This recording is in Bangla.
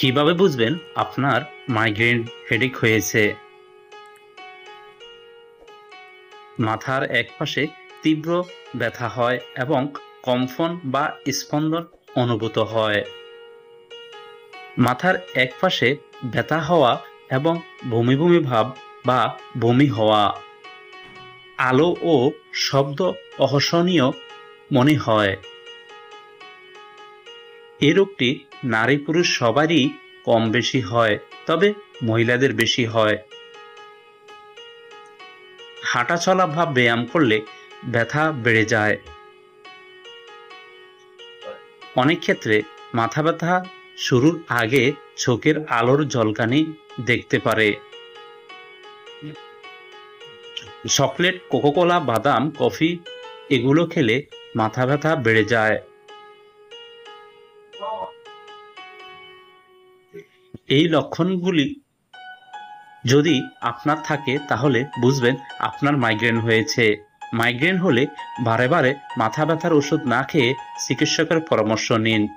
কিভাবে বুঝবেন আপনার মাইগ্রেন হেডেক হয়েছে? মাথার একপাশে তীব্র ব্যথা হয় এবং কম্পন বা স্পন্দন অনুভূত হয়। মাথার একপাশে ব্যথা হওয়া এবং বমি বমি ভাব বা বমি হওয়া। আলো ও শব্দ অসহনীয় মনে হয়। এই রোগটি নারী পুরুষ সবারই কম বেশি হয়, তবে মহিলাদের বেশি হয়। হাঁটাচলা বা ব্যায়াম করলে ব্যথা বেড়ে যায়। অনেক ক্ষেত্রে মাথা ব্যথা শুরুর আগে চোখের আলোর ঝলকানি দেখতে পারে। চকলেট, কোকোকোলা, বাদাম, কফি এগুলো খেলে মাথা ব্যথা বেড়ে যায়। এই লক্ষণগুলি যদি আপনার থাকে তাহলে বুঝবেন আপনার মাইগ্রেন হয়েছে। মাইগ্রেন হলে বারে বারে মাথা ব্যথার ওষুধ না খেয়ে চিকিৎসকের পরামর্শ নিন।